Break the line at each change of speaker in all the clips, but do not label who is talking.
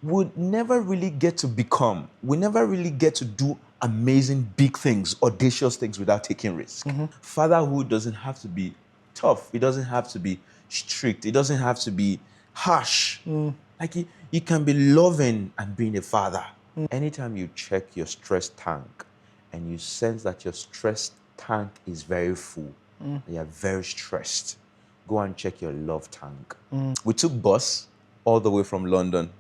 we never really get to become, we never really get to do amazing big things, audacious things without taking risk. Fatherhood doesn't have to be tough. It doesn't have to be strict. It doesn't have to be harsh. Like you can be loving and being a father. Anytime you check your stress tank and you sense that your stress tank is very full, and you're very stressed, go and check your love tank. We took bus all the way from London.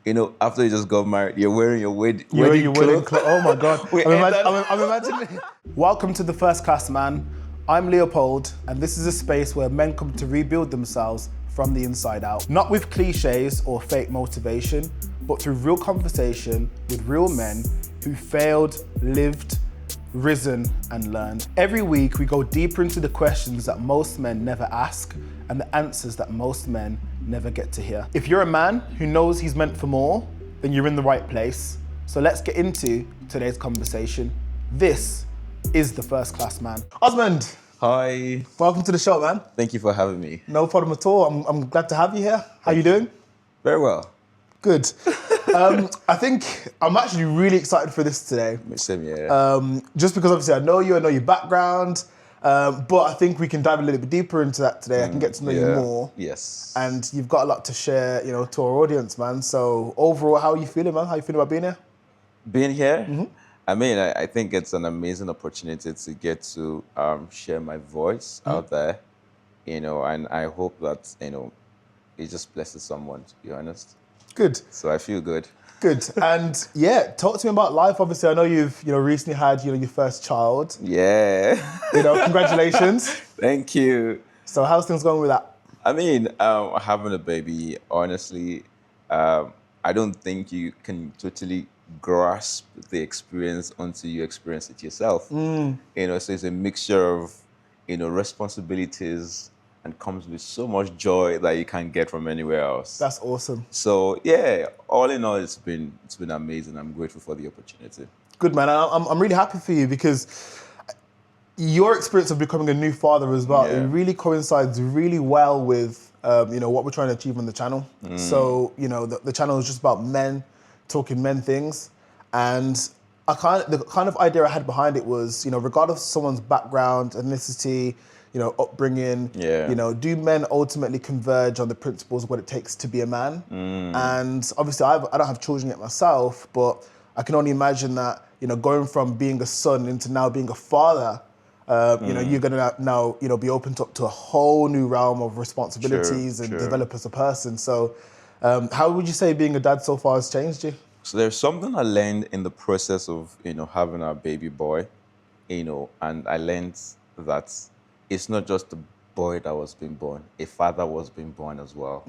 You know, after you just got married, you're wearing your wedding clothes.
Oh my God.
We
I'm imagining. Welcome to The First Class Man. I'm Leopold, and this is a space where men come to rebuild themselves from the inside out. Not with cliches or fake motivation, but through real conversation with real men who failed, lived, risen, and learned. Every week, we go deeper into the questions that most men never ask and the answers that most men never get to hear. If you're a man who knows he's meant for more, then you're in the right place. So let's get into today's conversation. This is The First Class Man. Osmond,
Hi.
welcome to the show, man.
Thank you for having me.
No problem at all. I'm glad to have you here. How you doing?
Very well.
Good. I think I'm actually really excited for this today.
Same here.
Just because obviously I know your background, but I think we can dive a little bit deeper into that today. I can get to know you more.
Yes.
And you've got a lot to share, to our audience, man. So overall, how are you feeling, man? How are you feeling about being here?
Being here, I mean, I think it's an amazing opportunity to get to share my voice out there, and I hope that, it just blesses someone, to be honest.
Good.
So I feel good.
Good. And yeah, talk to me about life. Obviously, I know you've, recently had, your first child.
Yeah.
Congratulations.
Thank you.
So how's things going with that?
I mean, having a baby, honestly, I don't think you can totally grasp the experience until you experience it yourself. So it's a mixture of, responsibilities, and comes with so much joy that you can't get from anywhere else.
That's awesome.
So yeah, all in all, it's been amazing. I'm grateful for the opportunity.
Good, man. I'm really happy for you because your experience of becoming a new father as well, it really coincides really well with what we're trying to achieve on the channel. So, the channel is just about men talking men things. And the kind of idea I had behind it was, regardless of someone's background, ethnicity, upbringing, do men ultimately converge on the principles of what it takes to be a man? And obviously I don't have children yet myself, but I can only imagine that, going from being a son into now being a father, you're gonna now, be opened up to a whole new realm of responsibilities and develop as a person. So how would you say being a dad so far has changed you?
So there's something I learned in the process of, having a baby boy, and I learned that it's not just a boy that was being born, a father was being born as well.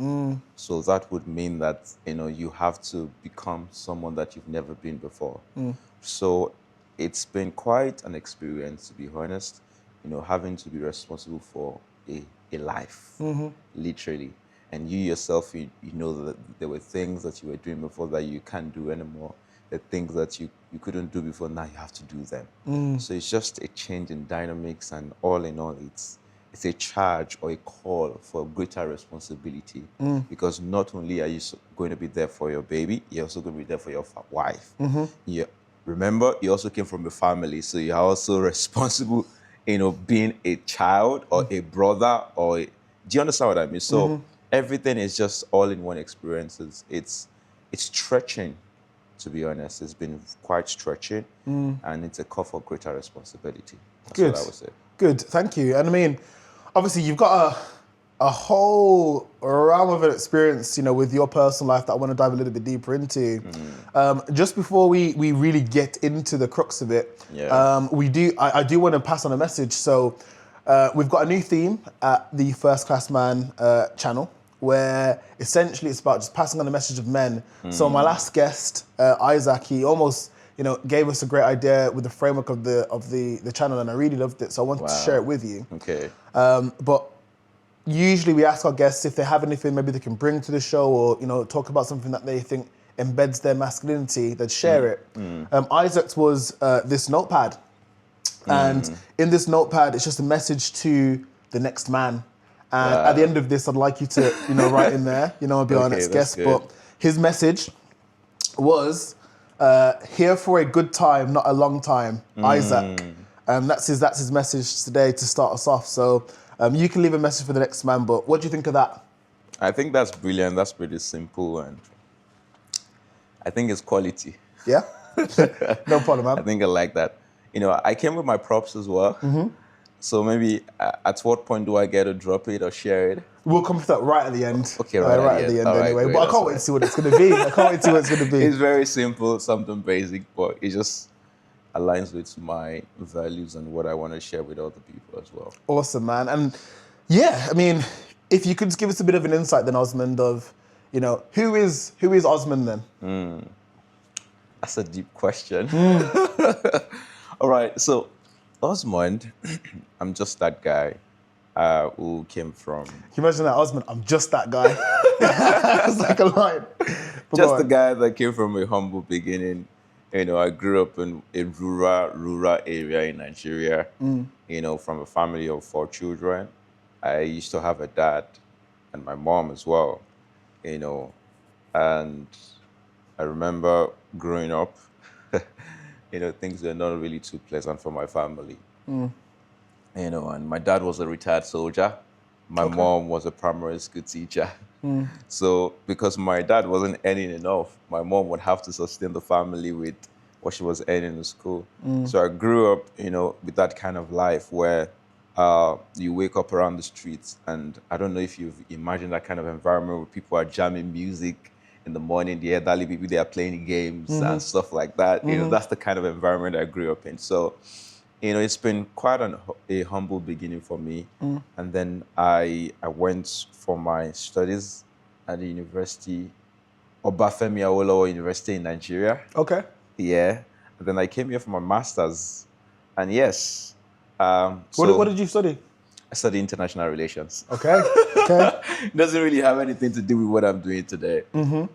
So that would mean that, you have to become someone that you've never been before. So it's been quite an experience, to be honest, having to be responsible for a life, literally. And you yourself, you know that there were things that you were doing before that you can't do anymore. The things that you couldn't do before, now you have to do them. So it's just a change in dynamics, and all in all, it's a charge or a call for greater responsibility. Because not only are you going to be there for your baby, you're also going to be there for your wife. Remember, you also came from a family, so you're also responsible, being a child or a brother do you understand what I mean? So everything is just all in one experience. It's stretching. To be honest, it's been quite stretching, and it's a call for greater responsibility. That's what I would say. Good,
thank you. And I mean, obviously you've got a whole realm of experience, with your personal life that I want to dive a little bit deeper into. Just before we really get into the crux of it, I do want to pass on a message. So we've got a new theme at the First Class Man channel, where essentially it's about just passing on the message of men. So my last guest, Isaac, he almost, gave us a great idea with the framework of the channel, and I really loved it. So I wanted to share it with you.
Okay.
But usually we ask our guests if they have anything maybe they can bring to the show, or talk about something that they think embeds their masculinity, they'd share it. Isaac's was this notepad. And in this notepad, it's just a message to the next man. And at the end of this, I'd like you to, write in there, I'll be our next guest. Good. But his message was here for a good time, not a long time, Isaac. And that's his message today to start us off. So you can leave a message for the next man, but what do you think of that?
I think that's brilliant. That's pretty simple, and I think it's quality.
Yeah? No problem,
I
man.
think I like that. I came with my props as well. So maybe at what point do I get to drop it or share it?
We'll come to that right at the end.
Okay, right at the end. All right,
anyway.
great,
But I
that's
can't wait
fine.
to see what it's going to be. I can't wait to see what it's going to be.
It's very simple, something basic, but it just aligns with my values and what I want to share with other people as well.
Awesome, man. And yeah, I mean, if you could just give us a bit of an insight then, Osmond, of, who is Osmond then?
That's a deep question. All right, so Osmond, I'm just that guy who came from...
Can you imagine that, Osmond? I'm just that guy. It's like a line. But
just the guy that came from a humble beginning. I grew up in a rural area in Nigeria, from a family of 4 children. I used to have a dad and my mom as well, and I remember growing up, things were not really too pleasant for my family. And my dad was a retired soldier. My mom was a primary school teacher. So because my dad wasn't earning enough, my mom would have to sustain the family with what she was earning in school. So I grew up, with that kind of life where you wake up around the streets, and I don't know if you've imagined that kind of environment where people are jamming music in the morning, the elderly people, they are playing games and stuff like that. That's the kind of environment I grew up in. So, it's been quite a humble beginning for me. And then I went for my studies at the University, Obafemi Awolowo University in Nigeria.
Okay.
Yeah. And then I came here for my master's. And yes.
What did you study?
I studied international relations.
Okay.
It doesn't really have anything to do with what I'm doing today.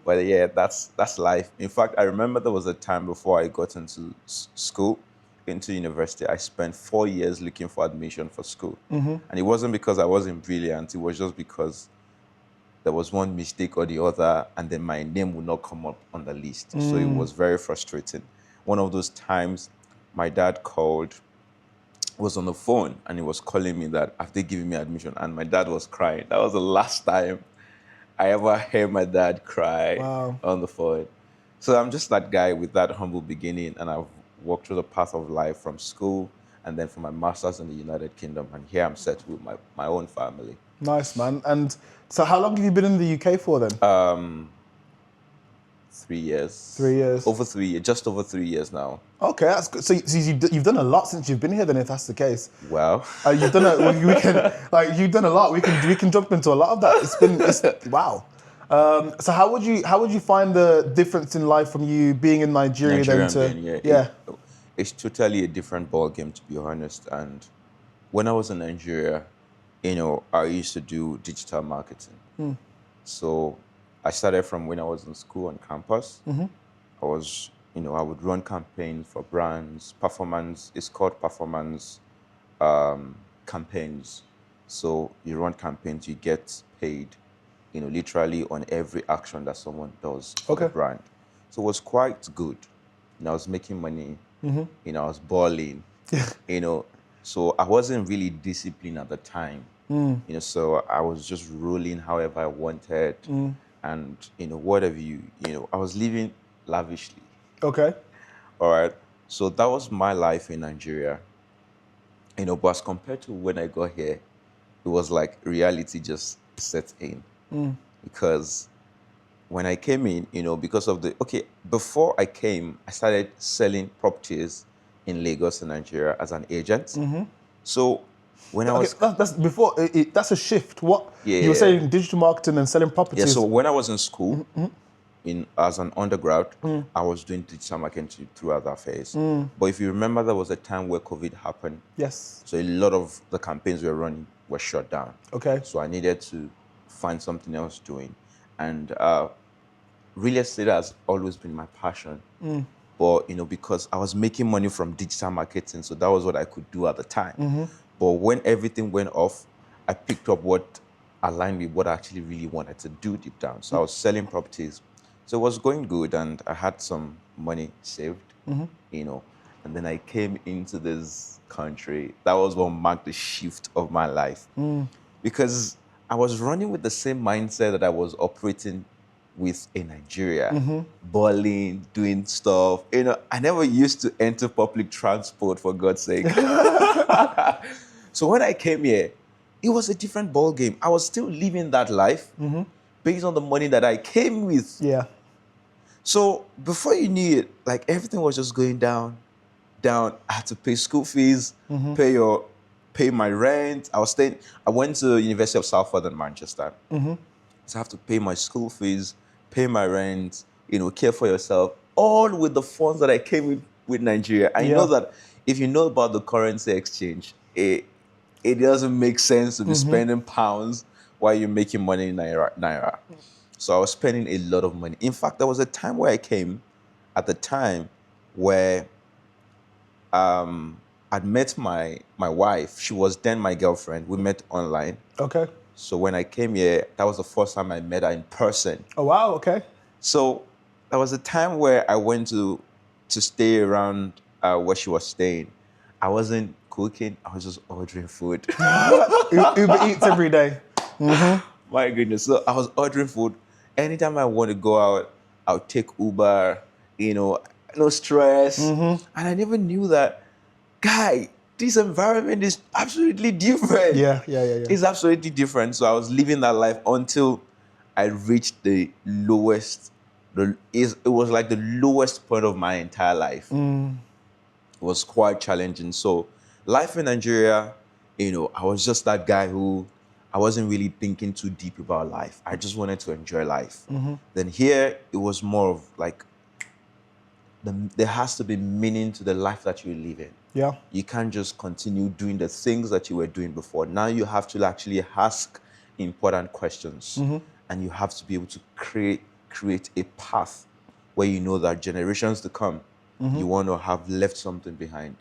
But yeah, that's life. In fact, I remember there was a time before I got into school, into university, I spent 4 years looking for admission for school. And it wasn't because I wasn't brilliant. It was just because there was one mistake or the other, and then my name would not come up on the list. So it was very frustrating. One of those times, my dad was on the phone, and he was calling me that after giving me admission, and my dad was crying. That was the last time I ever heard my dad cry on the phone. So I'm just that guy with that humble beginning, and I've walked through the path of life from school and then for my master's in the United Kingdom, and here I'm settled with my own family.
Nice, man. And so how long have you been in the UK for then?
3 years.
3 years.
Over 3 years, just over 3 years now.
Okay, that's good. So you've done a lot since you've been here. Then, if that's the case,
Well,
you've done you've done a lot. We can jump into a lot of that. Wow. So how would you find the difference in life from you being in Nigeria
It's totally a different ballgame, to be honest. And when I was in Nigeria, I used to do digital marketing. So I started from when I was in school on campus. I was, I would run campaigns for brands, performance. It's called performance campaigns. So you run campaigns, you get paid, literally on every action that someone does for the brand. So it was quite good. I was making money. I was balling. So I wasn't really disciplined at the time. So I was just rolling however I wanted. And, whatever I was living lavishly.
Okay.
All right. So that was my life in Nigeria. But as compared to when I got here, it was like reality just set in. Because when I came in, because of before I came, I started selling properties in Lagos in Nigeria as an agent. So when I was...
That's before, that's a shift. What? You were saying digital marketing and selling properties.
Yeah, so when I was in school, as an undergrad, I was doing digital marketing throughout that phase. But if you remember, there was a time where COVID happened.
Yes.
So a lot of the campaigns we were running were shut down.
Okay.
So I needed to find something else doing. And real estate has always been my passion. But, because I was making money from digital marketing, so that was what I could do at the time. But when everything went off, I picked up what aligned with what I actually really wanted to do deep down. So I was selling properties, So it was going good, and I had some money saved, and then I came into this country. That was what marked the shift of my life. Because I was running with the same mindset that I was operating with in Nigeria, balling, doing stuff. I never used to enter public transport, for God's sake. So when I came here, it was a different ball game. I was still living that life based on the money that I came with.
Yeah.
So before you knew it, like everything was just going down, down. I had to pay school fees, pay my rent. I went to University of Salford in Manchester. So I have to pay my school fees, pay my rent, care for yourself, all with the funds that I came with Nigeria. I know that if you know about the currency exchange, it doesn't make sense to be spending pounds while you're making money in Naira. So I was spending a lot of money. In fact, there was a time where I came at the time where I'd met my wife. She was then my girlfriend. We met online.
Okay.
So when I came here, that was the first time I met her in person.
Oh, wow. Okay.
So there was a time where I went to stay around where she was staying. I wasn't cooking. I was just ordering food.
Uber Eats every day.
My goodness. So I was ordering food. Anytime I want to go out, I'll take Uber, no stress. And I never knew that, guy, this environment is absolutely different.
Yeah.
It's absolutely different. So I was living that life until I reached the lowest. It was like the lowest point of my entire life. It was quite challenging. So life in Nigeria, I was just that guy who I wasn't really thinking too deep about life. I just wanted to enjoy life. Then here, it was more of like, there has to be meaning to the life that you live in.
Yeah.
You can't just continue doing the things that you were doing before. Now you have to actually ask important questions. And you have to be able to create a path where you know that generations to come, you want to have left something behind.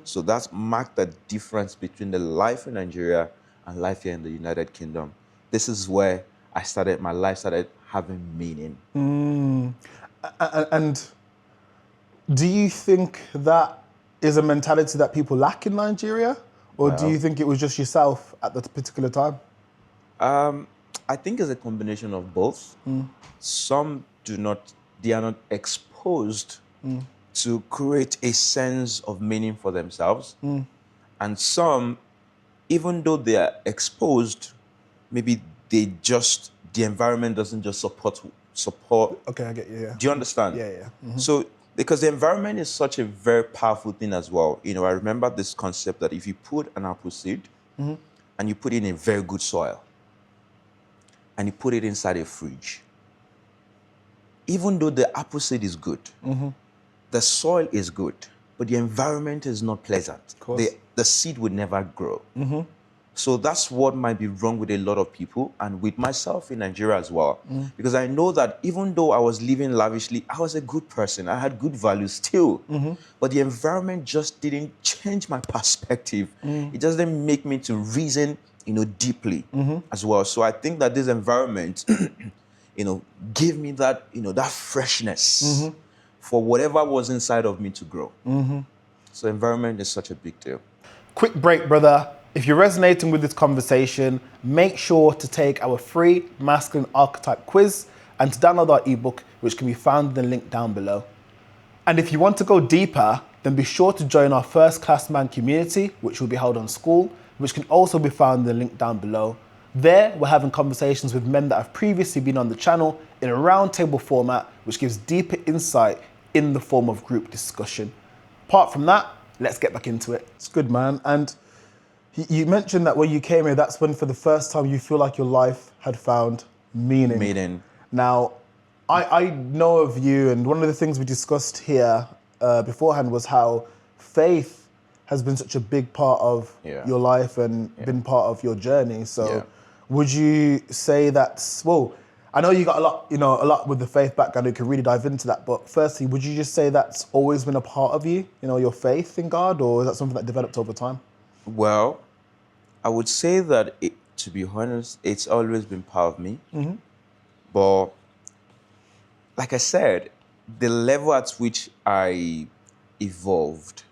So that's marked the difference between the life in Nigeria and life here in the United Kingdom. This is where my life started having meaning.
And do you think that is a mentality that people lack in Nigeria? Or do you think it was just yourself at that particular time?
I think it's a combination of both. Some they are not exposed to create a sense of meaning for themselves. And some, even though they are exposed, maybe the environment doesn't just support.
Okay, I get you, yeah.
Do you understand?
Yeah.
So, because the environment is such a very powerful thing as well. I remember this concept that if you put an apple seed and you put it in very good soil and you put it inside a fridge, even though the apple seed is good, the soil is good, but the environment is not pleasant.
Of course.
The seed would never grow. So that's what might be wrong with a lot of people and with myself in Nigeria as well. Because I know that even though I was living lavishly, I was a good person. I had good values still. But the environment just didn't change my perspective. It just didn't make me to reason, deeply as well. So I think that this environment, gave me that, that freshness for whatever was inside of me to grow. So environment is such a big deal.
Quick break, brother. If you're resonating with this conversation, make sure to take our free masculine archetype quiz and to download our ebook, which can be found in the link down below. And if you want to go deeper, then be sure to join our First Class Man community, which will be held on School, which can also be found in the link down below. There, we're having conversations with men that have previously been on the channel in a roundtable format, which gives deeper insight in the form of group discussion. Apart from that, let's get back into it. It's good, man. And you mentioned that when you came here, that's when for the first time you feel like your life had found meaning. Now, I know of you, and one of the things we discussed here beforehand was how faith has been such a big part of your life and been part of your journey. So would you say that's, well, I know you got a lot with the faith background, you can really dive into that, but firstly, would you just say that's always been a part of you, your faith in God, or is that something that developed over time?
Well, I would say that, to be honest, it's always been part of me. But like I said, the level at which I evolved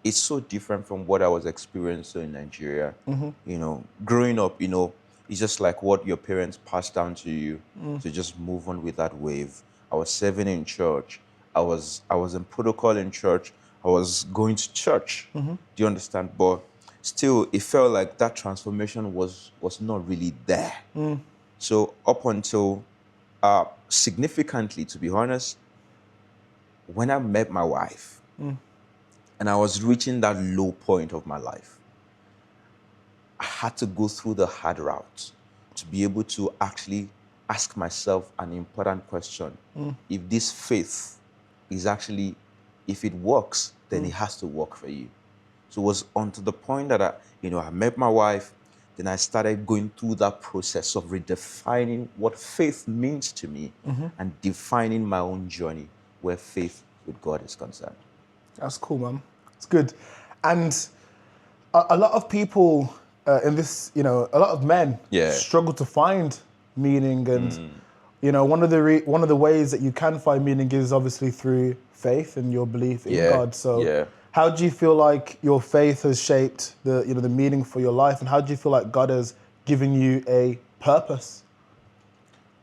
is so different from what I was experiencing in Nigeria. Growing up, it's just like what your parents passed down to you to just move on with that wave. I was serving in church. I was in protocol in church. I was going to church. Do you understand? But still, it felt like that transformation was not really there. So up until significantly, to be honest, when I met my wife and I was reaching that low point of my life, I had to go through the hard route to be able to actually ask myself an important question. If this faith is actually, if it works, then it has to work for you. So it was onto the point that I met my wife, then I started going through that process of redefining what faith means to me and defining my own journey where faith with God is concerned.
That's cool, man. It's good. And a lot of people in this, a lot of men struggle to find meaning. And, one of the ways that you can find meaning is obviously through faith and your belief in God. So how do you feel like your faith has shaped the meaning for your life? And how do you feel like God has given you a purpose?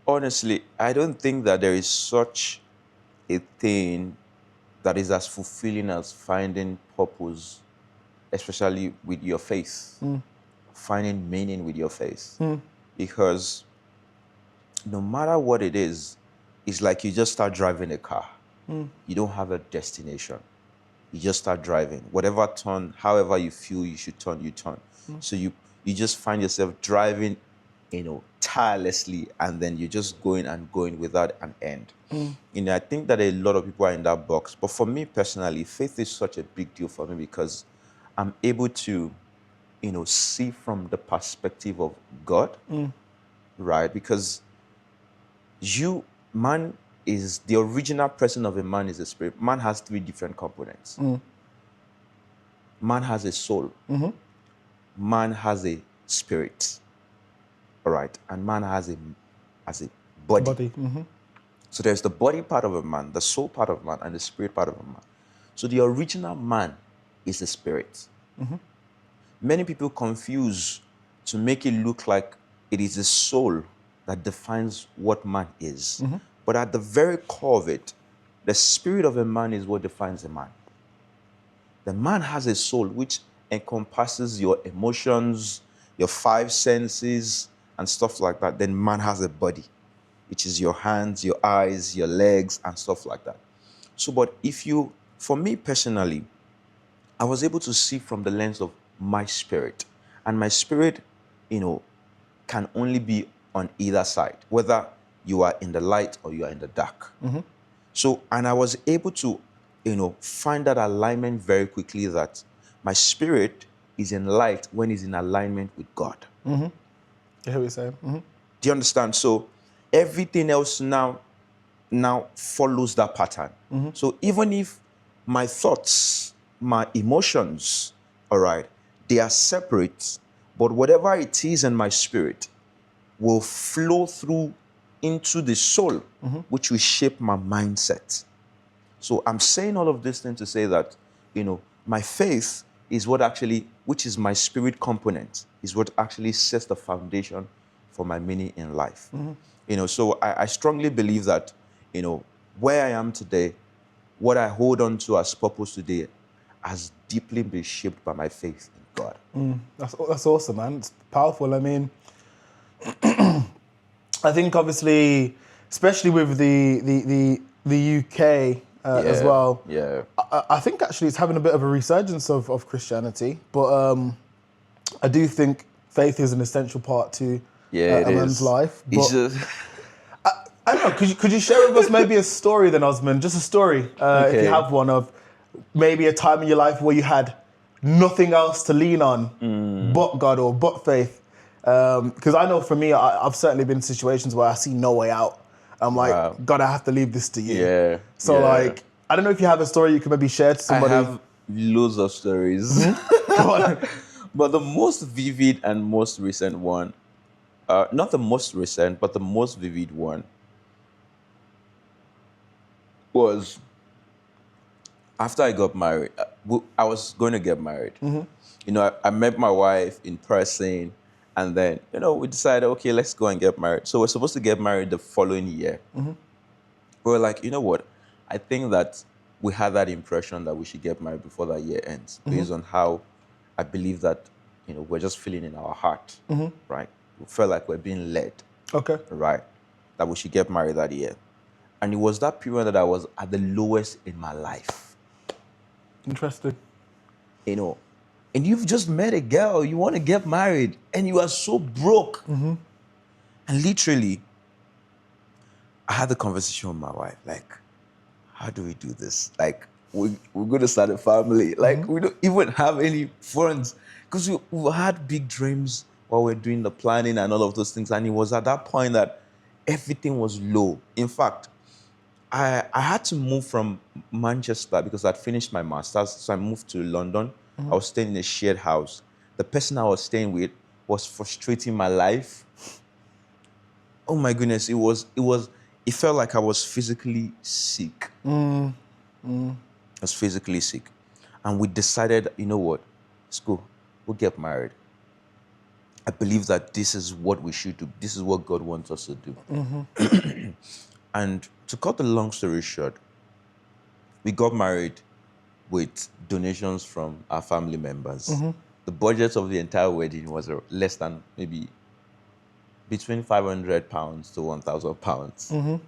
Honestly, I don't think that there is such a thing that is as fulfilling as finding purpose, especially with your faith, finding meaning with your faith. Because no matter what it is, it's like you just start driving a car. You don't have a destination. You just start driving. Whatever turn, however you feel you should turn, you turn. So you just find yourself driving, tirelessly, and then you're just going and going without an end. I think that a lot of people are in that box. But for me personally, faith is such a big deal for me because I'm able to, see from the perspective of God, right? Because man is the original person of a man is a spirit. Man has three different components. Man has a soul. Man has a spirit. All right. And man has a body. So there's the body part of a man, the soul part of man, and the spirit part of a man. So the original man is the spirit. Many people confuse to make it look like it is the soul that defines what man is. But at the very core of it, the spirit of a man is what defines a man. The man has a soul which encompasses your emotions, your five senses, and stuff like that. Then man has a body, which is your hands, your eyes, your legs, and stuff like that. So, but for me personally, I was able to see from the lens of my spirit. And my spirit, can only be on either side, whether you are in the light or you are in the dark. So, and I was able to, find that alignment very quickly that my spirit is in light when it's in alignment with God.
You hear what you're saying?
Do you understand? So everything else now follows that pattern. So even if my thoughts, my emotions, all right, they are separate, but whatever it is in my spirit will flow through into the soul, which will shape my mindset. So I'm saying all of this thing to say that, my faith is what actually, which is my spirit component, is what actually sets the foundation for my meaning in life. So I strongly believe that, where I am today, what I hold on to as purpose today has deeply been shaped by my faith in God.
That's awesome, man. It's powerful. I mean, I think obviously, especially with the UK as well.
Yeah.
I think actually it's having a bit of a resurgence of Christianity, but I do think faith is an essential part to a man's life. But I don't know. Could you share with us maybe a story then, Osmond? Just a story, if you have one, of maybe a time in your life where you had nothing else to lean on but God or but faith. Because I know for me, I've certainly been in situations where I see no way out. I'm like, God, I have to leave this to you.
Yeah.
So like, I don't know if you have a story you can maybe share to somebody.
I have loads of stories.
Go on.
But the most vivid and most recent one, not the most recent, but the most vivid one, was after I got married. I was going to get married. You know, I met my wife in person, and then, you know, we decided, okay, let's go and get married. So we're supposed to get married the following year. We were like, you know what? I think that we had that impression that we should get married before that year ends, based on how I believe that, you know, we're just feeling in our heart, right? We felt like we're being led,
Okay.
right? That we should get married that year. And it was that period that I was at the lowest in my life.
Interesting.
You know, and you've just met a girl, you want to get married, and you are so broke. And literally, I had the conversation with my wife, like, how do we do this? Like, we're going to start a family. Like, we don't even have any funds. Because we had big dreams while we're doing the planning and all of those things. And it was at that point that everything was low. In fact, I had to move from Manchester because I'd finished my master's. So I moved to London. I was staying in a shared house. The person I was staying with was frustrating my life. Oh my goodness, it felt like I was physically sick. I was physically sick. And we decided, you know what, let's go, we'll get married. I believe that this is what we should do. This is what God wants us to do. And to cut the long story short, we got married with donations from our family members. The budget of the entire wedding was less than maybe between £500 to £1,000.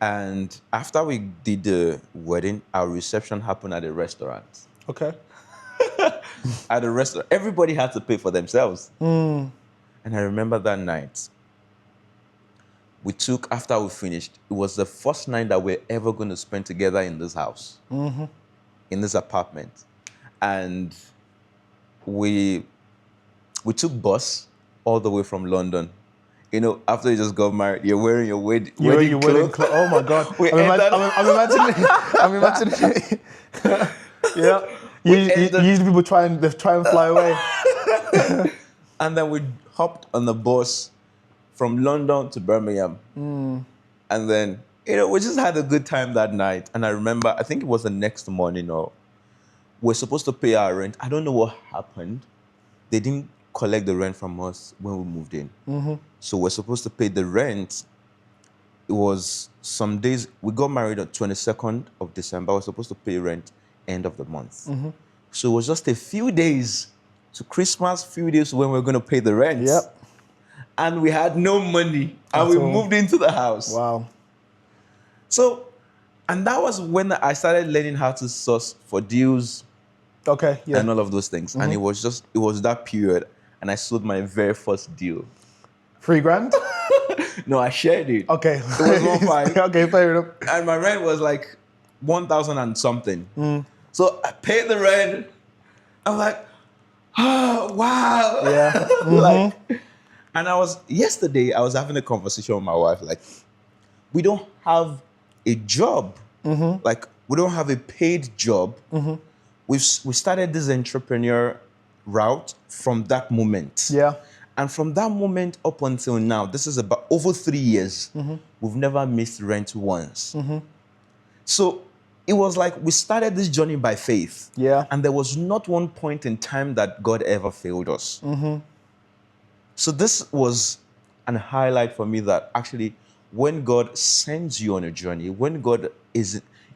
And after we did the wedding, our reception happened at a restaurant.
Okay.
At a restaurant, everybody had to pay for themselves. And I remember that night, after we finished, it was the first night that we're ever going to spend together in this house, in this apartment. And we took bus all the way from London. You know, after you just got married, you're wearing your wedding clothes.
Oh my God. I'm imagining. Yeah. Usually people try and fly away.
And then we hopped on the bus from London to Birmingham. And then, you know, we just had a good time that night. And I remember, I think it was the next morning, or we're supposed to pay our rent. I don't know what happened. They didn't collect the rent from us when we moved in. So we're supposed to pay the rent. It was some days, we got married on 22nd of December. We're supposed to pay rent end of the month. So it was just a few days to Christmas, few days when we were going to pay the rent.
Yep.
And we had no money. And we moved into the house.
Wow.
So, and that was when I started learning how to source for deals.
Okay, yeah.
And all of those things. And it was that period. And I sold my very first deal.
$3,000?
No, I shared it.
Okay.
It was 1.5.
Okay, fair enough.
And my rent was like 1,000 and something. So I paid the rent. I'm like, oh, wow.
Yeah.
And yesterday I was having a conversation with my wife, like, we don't have a job. Like, we don't have a paid job. We started this entrepreneur route from that moment.
Yeah.
And from that moment up until now, this is about over 3 years, we've never missed rent once. So it was like we started this journey by faith.
Yeah.
And there was not one point in time that God ever failed us. So this was an highlight for me, that actually when God sends you on a journey,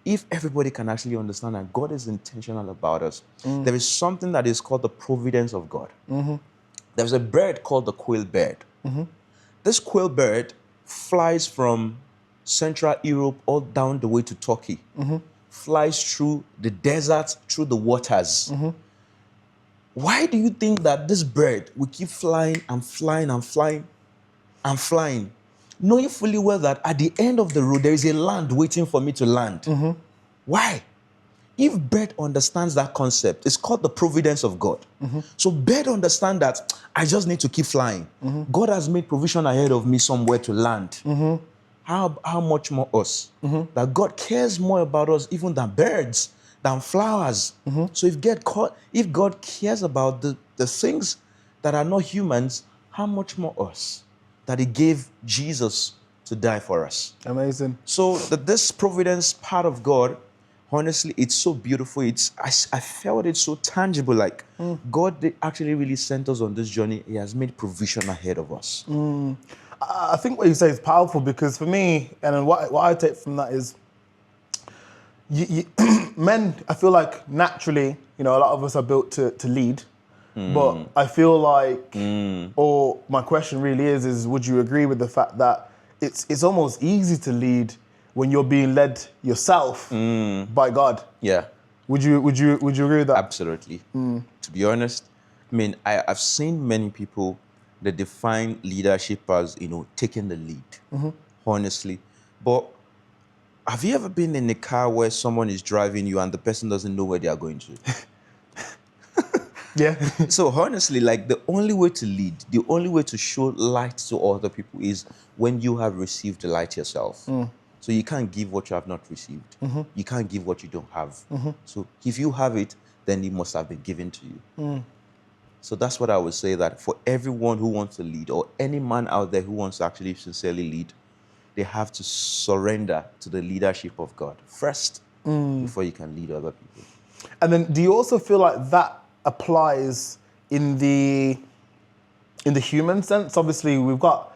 if everybody can actually understand that God is intentional about us, there is something that is called the providence of God. There's a bird called the quail bird. This quail bird flies from Central Europe all down the way to Turkey, flies through the desert, through the waters. Why do you think that this bird will keep flying and flying and flying and flying, knowing fully well that at the end of the road, there is a land waiting for me to land? Why? If bird understands that concept, it's called the providence of God. So bird understand that I just need to keep flying. God has made provision ahead of me somewhere to land. How much more us? That God cares more about us even than birds, than flowers. So if God cares about the things that are not humans, how much more us? That he gave Jesus to die for us.
Amazing.
So this providence part of God, honestly, it's so beautiful. I felt it so tangible. Like God actually really sent us on this journey. He has made provision ahead of us.
I think what you say is powerful because for me, and what I take from that is, men, I feel like naturally, a lot of us are built to lead. But I feel like, or my question really is would you agree with the fact that it's almost easy to lead when you're being led yourself by God?
Yeah.
Would you agree with that?
Absolutely. To be honest, I mean, I've seen many people that define leadership as, taking the lead, honestly. But have you ever been in a car where someone is driving you and the person doesn't know where they are going to?
Yeah.
So honestly, like the only way to lead, the only way to show light to other people is when you have received the light yourself. So you can't give what you have not received. You can't give what you don't have. So if you have it, then it must have been given to you. So that's what I would say, that for everyone who wants to lead, or any man out there who wants to actually sincerely lead, they have to surrender to the leadership of God first before you can lead other people.
And then do you also feel like that applies in the human sense? Obviously, we've got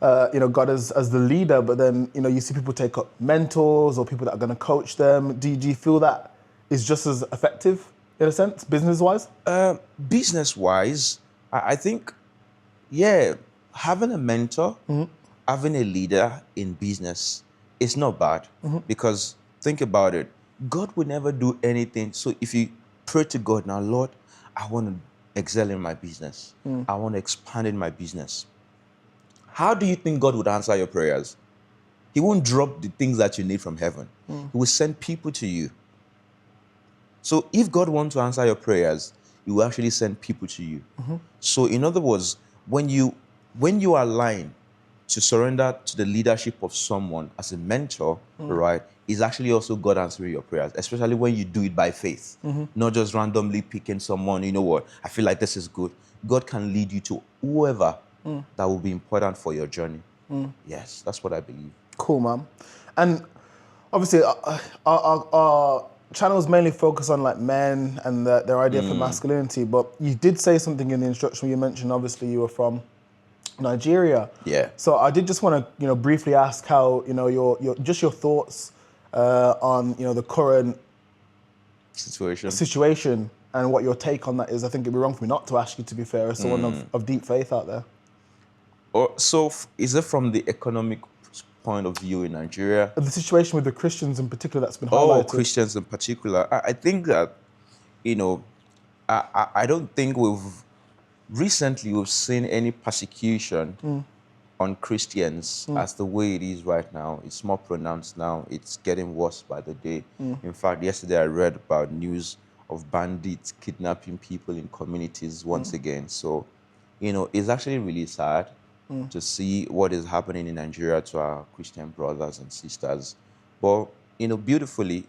God as the leader, but then you see people take up mentors or people that are going to coach them. Do you feel that is just as effective in a sense, business-wise?
Business-wise, I think, yeah, having a mentor, having a leader in business is not bad, because think about it. God would never do anything. So if you pray to God now, Lord, I want to excel in my business. I want to expand in my business. How do you think God would answer your prayers? He won't drop the things that you need from heaven. He will send people to you. So if God wants to answer your prayers, He will actually send people to you. So in other words, when you align to surrender to the leadership of someone as a mentor, right, is actually also God answering your prayers, especially when you do it by faith, not just randomly picking someone, what, I feel like this is good. God can lead you to whoever that will be important for your journey. Yes, that's what I believe.
Cool, man. And obviously, our channels mainly focus on like men and their idea for masculinity, but you did say something in the introduction where you mentioned obviously you were from Nigeria.
Yeah.
So I did just want to, briefly ask how, your thoughts on, the current situation and what your take on that is. I think it'd be wrong for me not to ask you, to be fair, as someone of deep faith out there.
So is it from the economic point of view in Nigeria?
The situation with the Christians in particular that's been highlighted.
Oh, Christians in particular. I think that, I don't think recently we've seen any persecution on Christians as the way it is right now. It's more pronounced now. It's getting worse by the day. In fact, yesterday I read about news of bandits kidnapping people in communities once again. So, it's actually really sad to see what is happening in Nigeria to our Christian brothers and sisters. But, beautifully,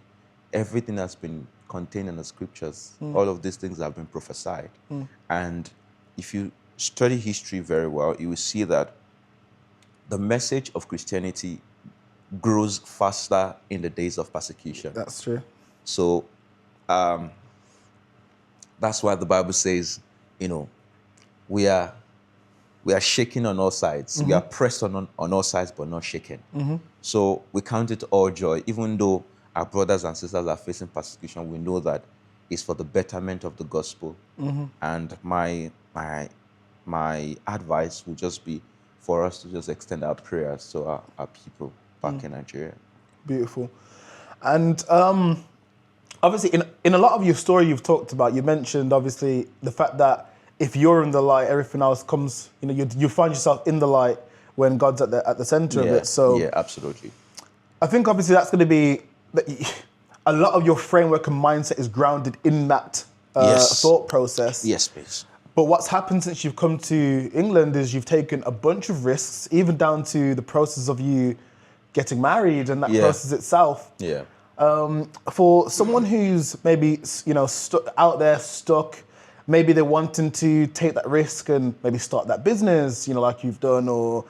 everything has been contained in the scriptures. All of these things have been prophesied. And if you study history very well, you will see that the message of Christianity grows faster in the days of persecution.
That's true.
So that's why the Bible says, we are shaken on all sides. We are pressed on all sides, but not shaken. So we count it all joy, even though our brothers and sisters are facing persecution. We know that it's for the betterment of the gospel. And my advice would just be for us to just extend our prayers to our people back in Nigeria.
Beautiful. And obviously, in a lot of your story you've talked about, you mentioned obviously the fact that if you're in the light, everything else comes, you find yourself in the light when God's at the center of it. So
yeah, absolutely.
I think obviously that's going to be, a lot of your framework and mindset is grounded in that thought process.
Yes, please.
But what's happened since you've come to England is you've taken a bunch of risks, even down to the process of you getting married and that process itself.
Yeah.
For someone who's maybe, out there stuck, maybe they're wanting to take that risk and maybe start that business, like you've done, or,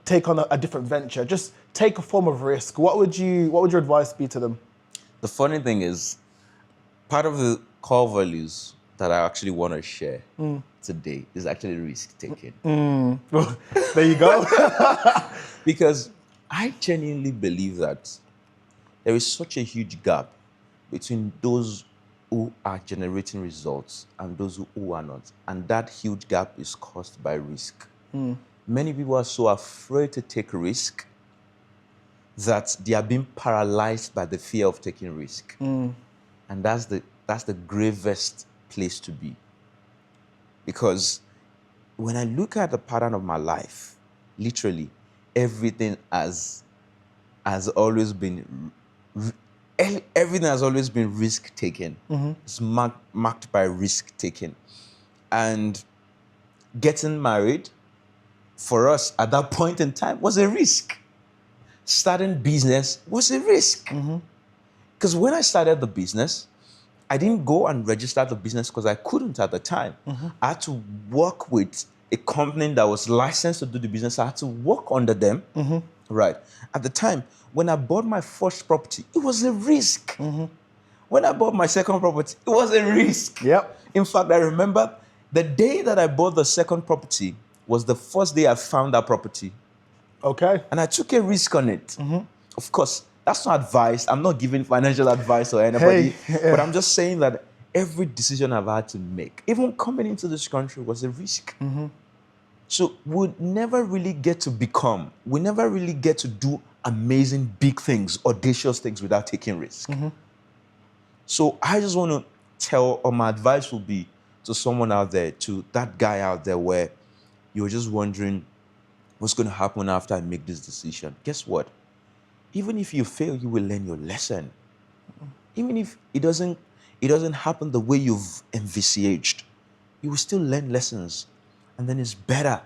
take on a different venture, just take a form of risk, what would your advice be to them?
The funny thing is, part of the core values that I actually want to share today is actually risk taking.
Well, there you go.
Because I genuinely believe that there is such a huge gap between those who are generating results and those who are not. And that huge gap is caused by risk. Many people are so afraid to take risk that they are being paralyzed by the fear of taking risk. And that's the gravest place to be. Because when I look at the pattern of my life, literally everything has always been risk taken. It's marked by risk taking. And getting married for us at that point in time was a risk. Starting business was a risk. Because when I started the business, I didn't go and register the business because I couldn't at the time. I had to work with a company that was licensed to do the business. I had to work under them. Right. At the time, when I bought my first property, it was a risk. When I bought my second property, it was a risk.
Yep.
In fact, I remember the day that I bought the second property was the first day I found that property.
Okay.
And I took a risk on it. Of course, that's not advice. I'm not giving financial advice or anybody. But I'm just saying that every decision I've had to make, even coming into this country, was a risk. So we never really get to become, we never really get to do amazing big things, audacious things without taking risk. So I just want to tell, or my advice will be to someone out there, to that guy out there where you're just wondering what's going to happen after I make this decision. Guess what? Even if you fail, you will learn your lesson. Even if it doesn't happen the way you've envisaged, you will still learn lessons. And then it's better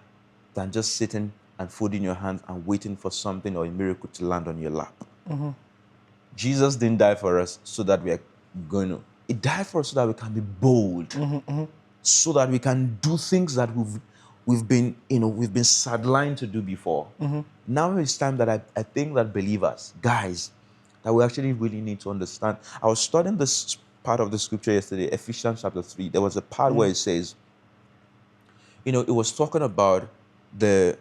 than just sitting and folding your hands and waiting for something or a miracle to land on your lap. Jesus didn't die for us so that we are going to. He died for us so that we can be bold, so that we can do things that we've been sidelined to do before. Now it's time that I think that believers, guys, that we actually really need to understand. I was studying this part of the scripture yesterday, Ephesians chapter 3. There was a part where it says, it was talking about the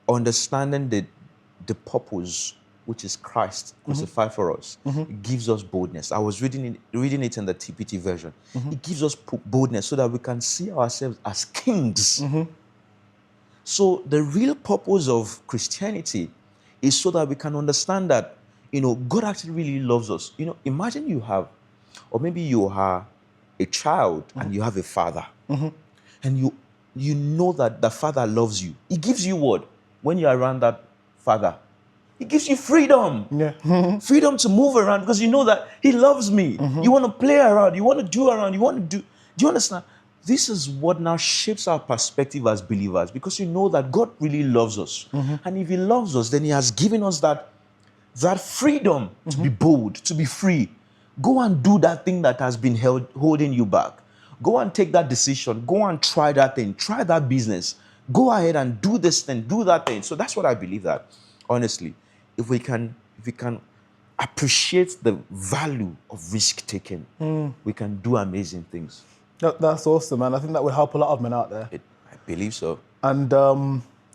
understanding the purpose, which is Christ crucified for us. It gives us boldness. I was reading it in the TPT version. It gives us boldness so that we can see ourselves as kings. So the real purpose of Christianity is so that we can understand that, God actually really loves us. Imagine you have, or maybe you are a child and you have a father, and you know that the father loves you. He gives you what? When you're around that father, he gives you freedom.
Yeah.
Freedom to move around because you know that he loves me. You want to play around. You want to do around. Do you understand? This is what now shapes our perspective as believers because you know that God really loves us. And if he loves us, then he has given us that freedom to be bold, to be free. Go and do that thing that has been holding you back. Go and take that decision. Go and try that thing. Try that business. Go ahead and do this thing. Do that thing. So that's what I believe that, honestly, if we can appreciate the value of risk taking, we can do amazing things.
That's awesome, man. I think that would help a lot of men out there.
I believe so.
And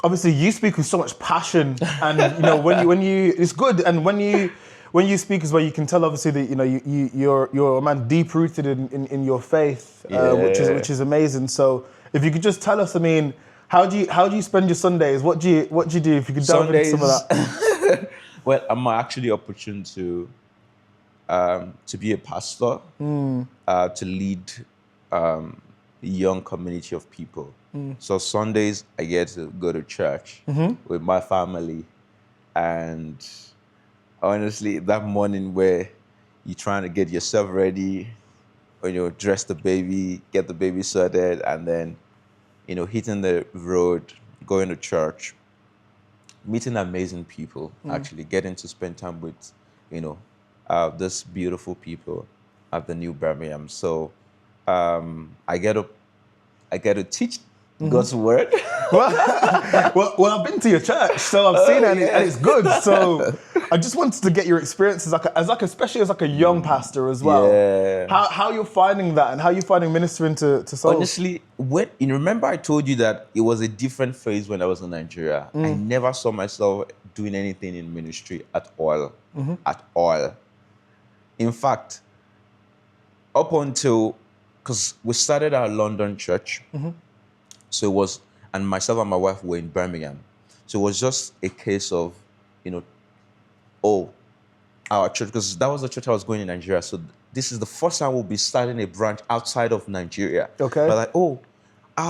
obviously, you speak with so much passion, and when you it's good. And when you speak as well, you can tell obviously that you're a man deep rooted in your faith, which is amazing. So if you could just tell us, how do you spend your Sundays? What do you do? If you could delve into some of that.
Well, I'm actually opportune to be a pastor, to lead a young community of people. So Sundays I get to go to church with my family, and honestly, that morning where you're trying to get yourself ready, or dress the baby, get the baby sorted, and then hitting the road, going to church, meeting amazing people, actually getting to spend time with this beautiful people at the New Birmingham. So I get to teach God's word.
Well, I've been to your church, so I've seen it, and it's good. So I just wanted to get your experience especially as like a young pastor as well.
Yeah.
How you're finding that, and how you finding ministering to souls.
Honestly, when you remember I told you that it was a different phase when I was in Nigeria. I never saw myself doing anything in ministry at all. At all. In fact, up until, because we started our London church, so it was, and myself and my wife were in Birmingham. So it was just a case of, you know, oh, our church, because that was the church I was going in Nigeria. So this is the first time we'll be starting a branch outside of Nigeria.
Okay.
But like, oh,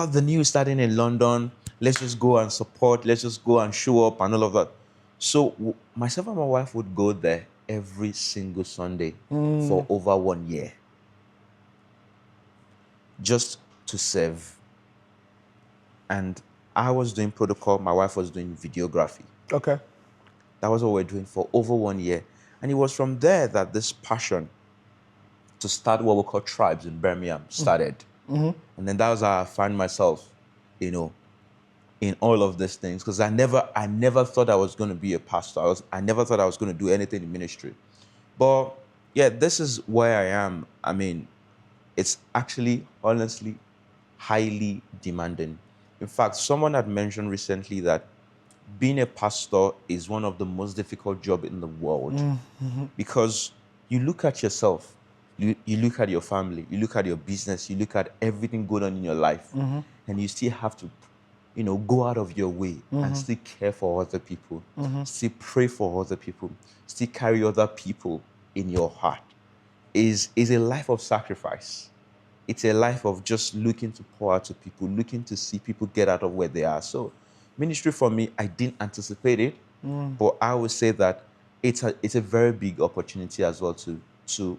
the new is starting in London. Let's just go and support. Let's just go and show up and all of that. So myself and my wife would go there every single Sunday for over 1 year, just to serve. And I was doing protocol. My wife was doing videography.
Okay.
That was what we were doing for over 1 year. And it was from there that this passion to start what we call tribes in Birmingham started. And then that was how I found myself, you know, in all of these things. Because I never thought I was going to be a pastor. I never thought I was going to do anything in ministry. But yeah, this is where I am. I mean, it's actually, honestly, highly demanding. In fact, someone had mentioned recently that being a pastor is one of the most difficult jobs in the world, because you look at yourself, you look at your family, you look at your business, you look at everything going on in your life, and you still have to, you know, go out of your way and still care for other people, still pray for other people, still carry other people in your heart. Is a life of sacrifice. It's a life of just looking to pour out to people, looking to see people get out of where they are. So ministry for me, I didn't anticipate it, but I would say that it's a very big opportunity as well to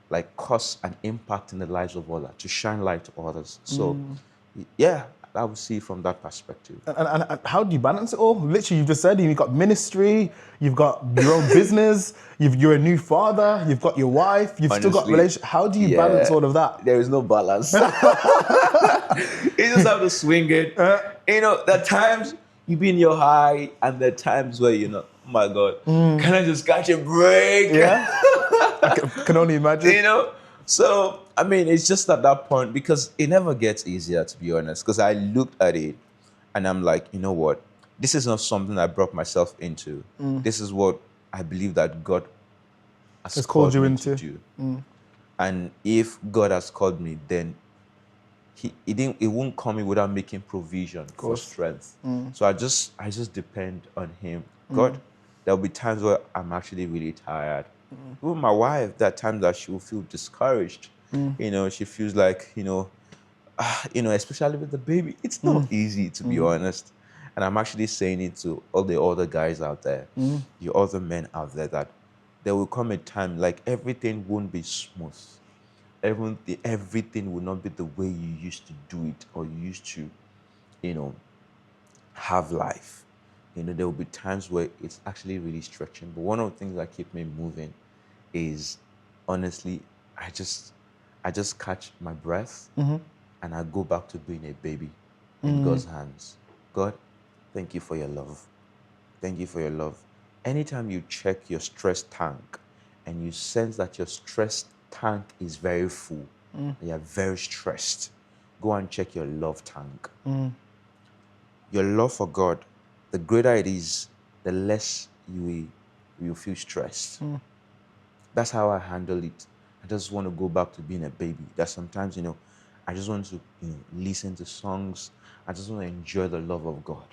like cause an impact in the lives of others, to shine light to others. So yeah, I would see it from that perspective.
And how do you balance it all? Literally, you've just said you've got ministry, you've got your own business, you're a new father, you've got your wife, you've still got
Honestly,
relationship. How do you balance all of that?
There is no balance. You just have to swing it. You know, there are times you be in your high, and there are times where, you know, oh my God, can I just catch a break?
Yeah, I can only imagine.
You know? So, I mean, it's just at that point, because it never gets easier, to be honest, because I looked at it and I'm like, you know what? This is not something I brought myself into. This is what I believe that God has called you into. To do. And if God has called me, then it won't come in without making provision for strength. So I just depend on Him. God, there'll be times where I'm actually really tired. Even my wife, there are times that she will feel discouraged. You know, she feels like, you know, especially with the baby, it's not easy, to be honest. And I'm actually saying it to all the other guys out there, the other men out there, that there will come a time like everything won't be smooth. Everything will not be the way you used to do it, or you used to, you know, have life. You know, there will be times where it's actually really stretching. But one of the things that keep me moving is, honestly, I just catch my breath and I go back to being a baby in God's hands. God, thank you for your love. Thank you for your love. Anytime you check your stress tank and you sense that your stress tank is very full, you're very stressed, go and check your love tank. Your love for God, the greater it is, the less you feel stressed. That's how I handle it. I just want to go back to being a baby. That sometimes, you know, I just want to, you know, listen to songs. I just want to enjoy the love of God.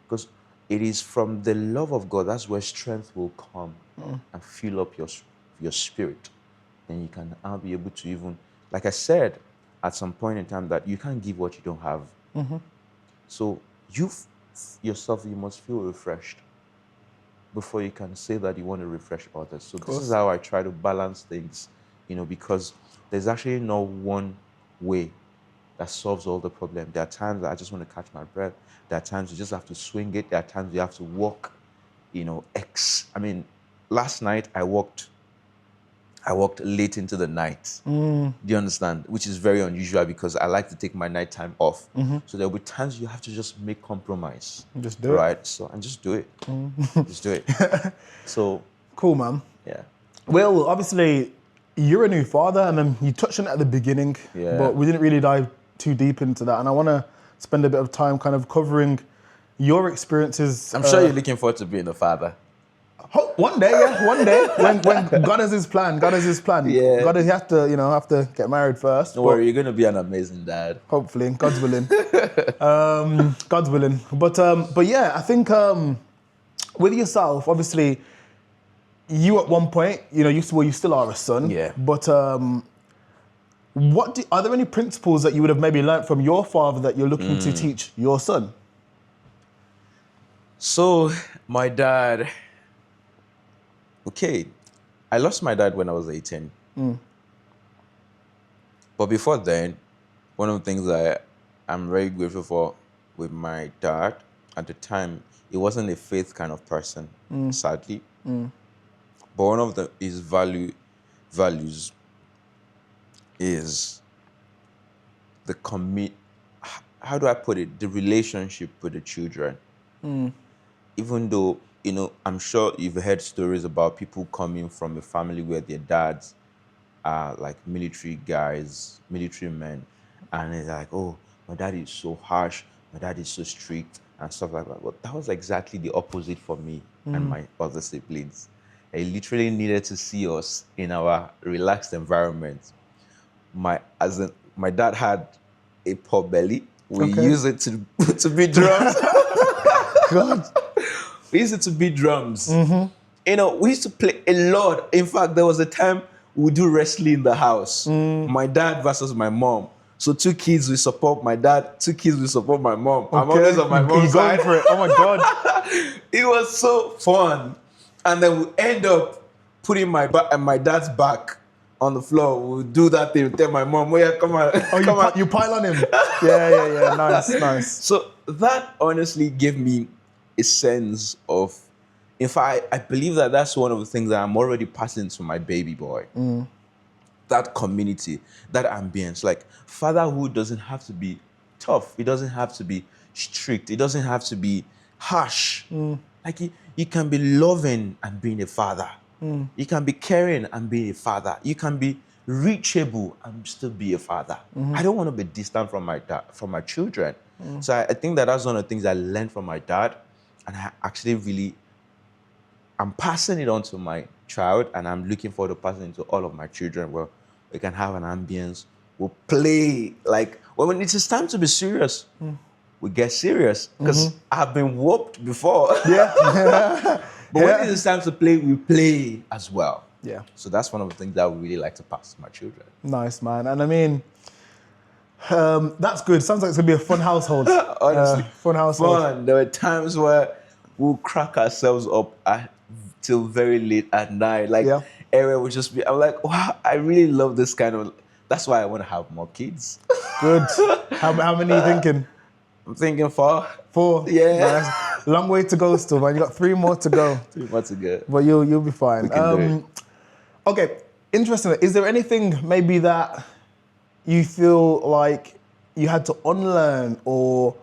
Because it is from the love of God, that's where strength will come and fill up your spirit. Then you can now be able to even, like I said, at some point in time, that you can't give what you don't have. So yourself, you must feel refreshed before you can say that you want to refresh others. So this is how I try to balance things, you know, because there's actually no one way that solves all the problem. There are times that I just want to catch my breath. There are times you just have to swing it. There are times you have to walk, you know, I mean, last night I walked I worked late into the night. Do you understand? Which is very unusual because I like to take my nighttime off. So there'll be times you have to just make compromise.
Just do it.
Right? So, and just do it. Just do it. So,
Cool, man.
yeah.
Well, obviously, you're a new father, and then you touched on it at the beginning,
Yeah.
but we didn't really dive too deep into that. And I want to spend a bit of time kind of covering your experiences.
I'm sure you're looking forward to being a father.
One day, yeah, one day. When God has His plan, God has His plan.
Yeah.
God, you have to get married first.
Don't worry, you're going to be an amazing dad.
Hopefully, God's willing. God's willing. But yeah, I think with yourself, obviously, you at one point, you still are a son.
Yeah.
But are there any principles that you would have maybe learned from your father that you're looking to teach your son?
So, my dad. Okay, I lost my dad when I was 18. But before then, one of the things that I'm very grateful for with my dad, at the time, he wasn't a faith kind of person, sadly. But one of his values is the how do I put it? The relationship with the children. Even though, I'm sure you've heard stories about people coming from a family where their dads are like military guys, military men, and they're like, oh, my dad is so harsh, my dad is so strict, and stuff like that. But that was exactly the opposite for me and my other siblings. He literally needed to see us in our relaxed environment. My dad had a pot belly. We use it to beat drums.
God.
We used it to beat drums. We used to play a lot. In fact, there was a time we would do wrestling in the house. My dad versus my mom. So 2 kids will support my dad, 2 kids will support my mom. I'm always on my mom's side.
For it. Oh my God.
It was so fun. And then we end up putting my dad's back on the floor. We'll do that thing, tell my mom, oh yeah, come on.
Oh, you pile on him. Yeah. Nice.
So that honestly gave me a sense of, in fact, I believe that that's one of the things that I'm already passing to my baby boy. That community, that ambience. Like, fatherhood doesn't have to be tough. It doesn't have to be strict. It doesn't have to be harsh. Like, you can be loving and being a father. You can be caring and being a father. You can be reachable and still be a father. I don't want to be distant from my children. So I think that that's one of the things I learned from my dad, and I actually I'm passing it on to my child, and I'm looking forward to passing it to all of my children, where we can have an ambience. We'll play, like, when it is time to be serious, we get serious, because I've been whooped before.
Yeah.
But when it is time to play, we play as well.
Yeah.
So that's one of the things that I would really like to pass to my children.
Nice, man. And I mean, that's good. Sounds like it's going to be a fun household.
Honestly.
Fun household.
Fun. There were times where we'll crack ourselves up till very late at night. Like, area would just be, I'm like, wow, I really love this kind of, that's why I want to have more kids.
Good. How many are you thinking?
I'm thinking 4.
4?
Yeah.
Nice. Long way to go still, man. You got 3 more to go.
3 more to go.
But you'll be fine.
We can do it.
Okay, interesting. Is there anything maybe that you feel like you had to unlearn, or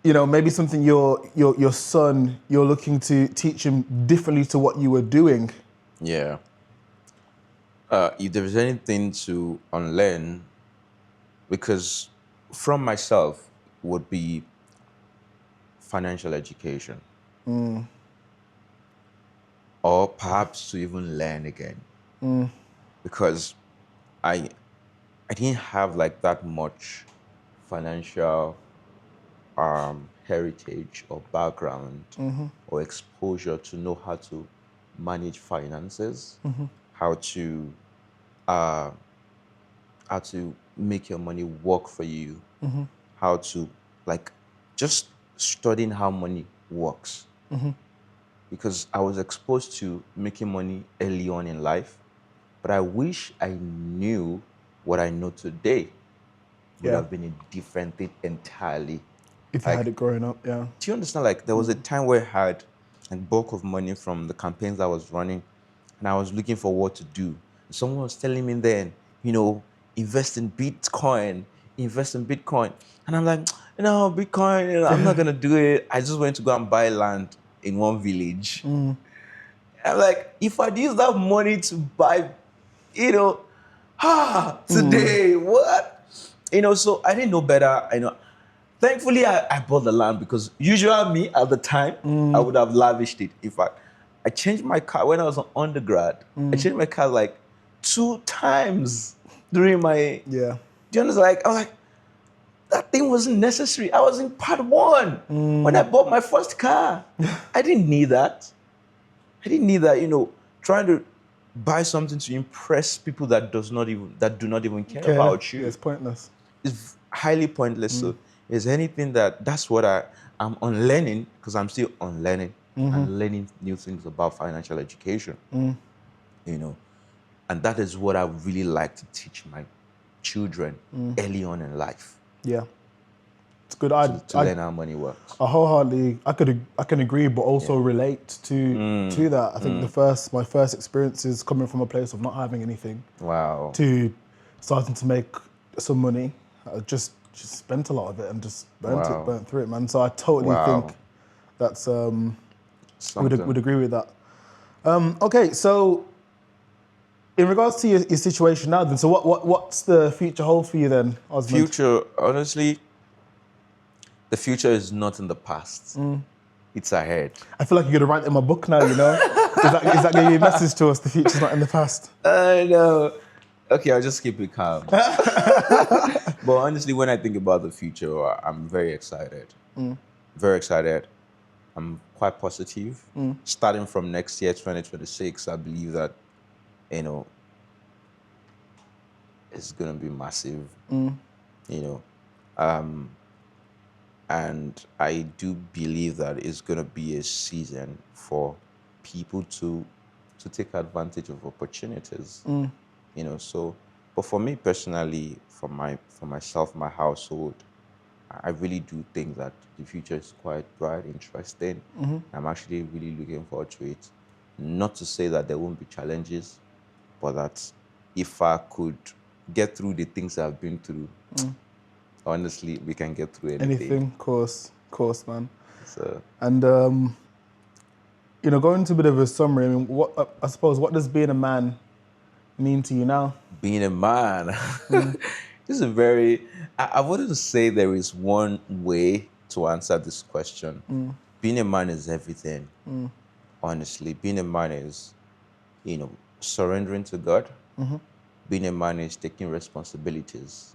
maybe something your son, you're looking to teach him differently to what you were doing?
Yeah. If there's anything to unlearn, because from myself would be financial education. Or perhaps to even learn again. Because I didn't have like that much financial heritage or background or exposure to know how to manage finances, how to make your money work for you, how to just studying how money works. Because I was exposed to making money early on in life, but I wish I knew what I know today. Would have been a different thing entirely.
If you had it growing up, yeah.
Do you understand? Like, there was a time where I had a bulk of money from the campaigns I was running, and I was looking for what to do. Someone was telling me then, invest in Bitcoin, invest in Bitcoin. And I'm like, no, Bitcoin, I'm not gonna do it. I just went to go and buy land in one village. I'm like, if I'd use that money to buy, today, what? So I didn't know better. Thankfully, I bought the land because usually me at the time, I would have lavished it. In fact, I changed my car when I was an undergrad. I changed my car like 2 times during my.
Yeah.
Do you understand? I was like, that thing wasn't necessary. I was in part one when I bought my first car. I didn't need that. Trying to buy something to impress people that do not even care about you.
Yeah, it's pointless.
It's highly pointless. So is anything that's what I'm unlearning, because I'm still unlearning and learning new things about financial education. And that is what I really like to teach my children early on in life.
Yeah. It's good.
To learn how money works.
I wholeheartedly, I can agree, but also relate to that. I think my first experience is coming from a place of not having anything.
Wow.
To starting to make some money. I just spent a lot of it and just burnt through it, man. So I totally think that's would agree with that. Okay, so in regards to your situation now, then, so what's the future hold for you then, Osmond?
Future, honestly, the future is not in the past. It's ahead.
I feel like you're gonna write in my book now. Is that gonna be a message to us? The future's not in the past.
I know. Okay, I'll just keep it calm. But honestly, when I think about the future, I'm very excited. Very excited. I'm quite positive. Starting from next year, 2026, I believe that, it's going to be massive. And I do believe that it's going to be a season for people to take advantage of opportunities. But for me personally, for myself, my household, I really do think that the future is quite bright, interesting. I'm actually really looking forward to it. Not to say that there won't be challenges, but that if I could get through the things I've been through, honestly, we can get through anything.
Of course, man.
So,
and going to a bit of a summary. I mean, I suppose what does being a man mean to you now?
Being a man, this is a very. I wouldn't say there is one way to answer this question. Being a man is everything. Honestly, being a man is, surrendering to God. Being a man is taking responsibilities.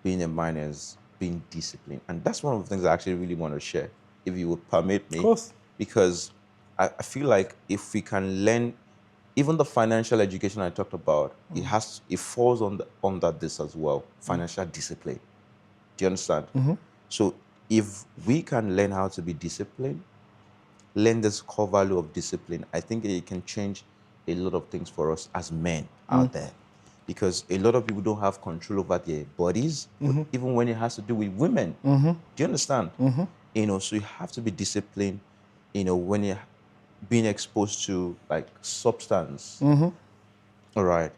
Being a man is being disciplined. And that's one of the things I actually really want to share, if you would permit me.
Of course.
Because I feel like if we can learn, even the financial education I talked about, it falls under this as well, financial discipline. Do you understand? So if we can learn how to be disciplined, learn this core value of discipline, I think it can change a lot of things for us as men out there. Because a lot of people don't have control over their bodies, even when it has to do with women. Do you understand? So you have to be disciplined, when you're being exposed to like substance. All right.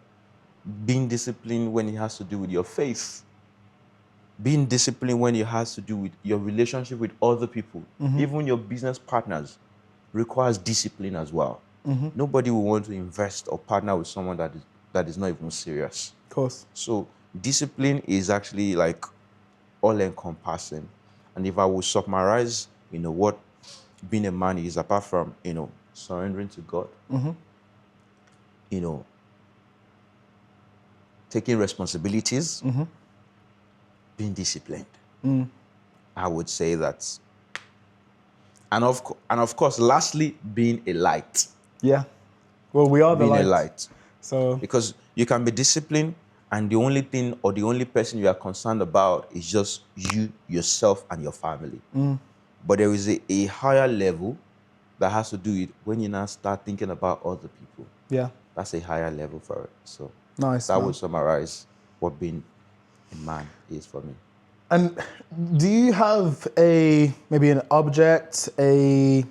Being disciplined when it has to do with your faith. Being disciplined when it has to do with your relationship with other people, even your business partners, requires discipline as well. Nobody will want to invest or partner with someone that is not even serious.
Of course.
So discipline is actually like all-encompassing. And if I would summarize, what being a man is, apart from, surrendering to God, taking responsibilities, being disciplined. I would say that. And of course, lastly, being a light.
Yeah. Well, we are the
Being
light.
a light.
So
Because you can be disciplined, and the only thing or the only person you are concerned about is just you, yourself, and your family. But there is a higher level that has to do with when you now start thinking about other people.
yeah.
That's a higher level for it. So
Nice.
that
man.
would summarize what being a man is for me.
And do you have maybe an object, a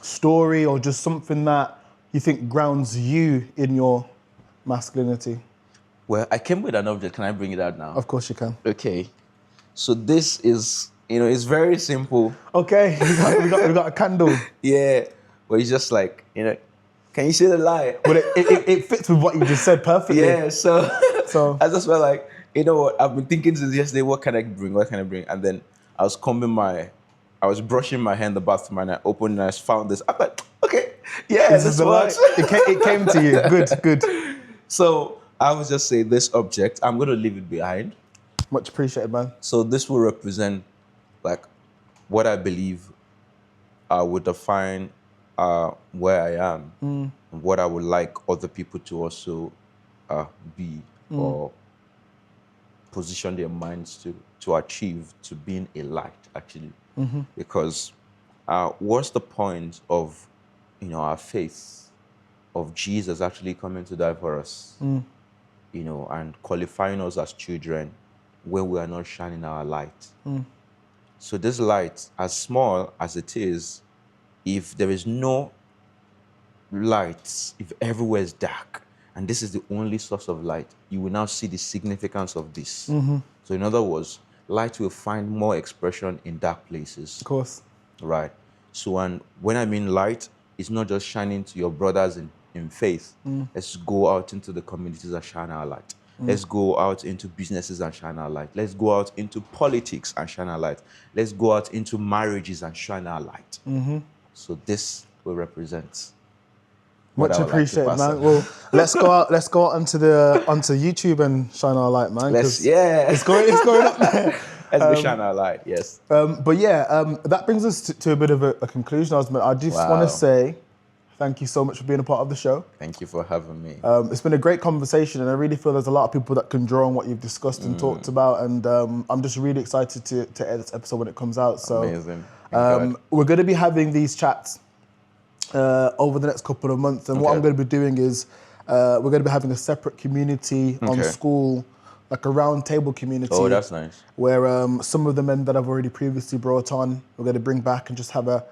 story, or just something that you think grounds you in your masculinity?
Well, I came with an object. Can I bring it out now?
Of course you can.
Okay. So this is, it's very simple.
Okay, we got a candle.
Yeah. But it's just like, can you see the light?
But it fits with what you just said perfectly.
Yeah, so
So
I just felt like, you know what, I've been thinking since yesterday, what can I bring? And then I was brushing my hair in the bathroom and I opened and I found this. I'm like, okay, yeah,
this
this
is the light.
works.
It came to you. Good.
So I would just say this object, I'm going to leave it behind.
Much appreciated, man.
So this will represent like what I believe would define where I am and what I would like other people to also be or position their minds to achieve, to being a light, actually. Because what's the point of our faith, of Jesus actually coming to die for us, and qualifying us as children when we are not shining our light? So this light, as small as it is, if there is no light, if everywhere is dark, and this is the only source of light, you will now see the significance of this. So in other words, light will find more expression in dark places.
Of course.
Right. So and when I mean light, it's not just shining to your brothers in faith. Let's go out into the communities and shine our light. Let's go out into businesses and shine our light. Let's go out into politics and shine our light. Let's go out into marriages and shine our light. So this will represent.
Much appreciated, man. Well, let's go out onto YouTube and shine our light, man. It's going up there.
Let's go shine our light, yes.
But yeah, that brings us to a bit of a conclusion, Osmond. I just want to say thank you so much for being a part of the show.
Thank you for having me.
It's been a great conversation, and I really feel there's a lot of people that can draw on what you've discussed and talked about, and I'm just really excited to edit this episode when it comes out. So
amazing.
We're going to be having these chats over the next couple of months, and what I'm going to be doing is we're going to be having a separate community on school, like a round table community.
Oh, that's nice.
Where some of the men that I've already previously brought on, we're going to bring back and just have a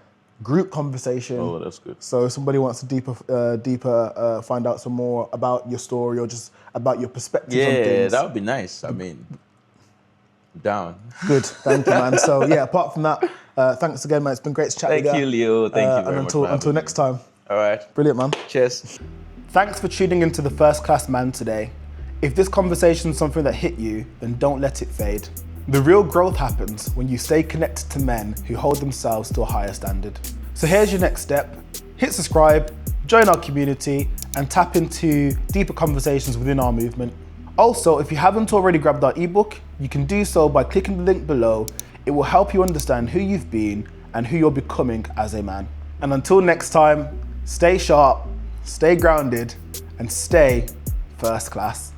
group conversation.
Oh, that's good.
So if somebody wants to deeper find out some more about your story or just about your perspective on things.
Yeah, that would be nice. I mean, down.
Good, thank you, man. So yeah, apart from that, thanks again, man. It's been great to chat with you.
Thank you, Leo. Thank you very much.
Until next time.
All right.
Brilliant, man.
Cheers.
Thanks for tuning into the First Class Man today. If this conversation is something that hit you, then don't let it fade. The real growth happens when you stay connected to men who hold themselves to a higher standard. So here's your next step. Hit subscribe, join our community, and tap into deeper conversations within our movement. Also, if you haven't already grabbed our ebook, you can do so by clicking the link below. It will help you understand who you've been and who you're becoming as a man. And until next time, stay sharp, stay grounded, and stay first class.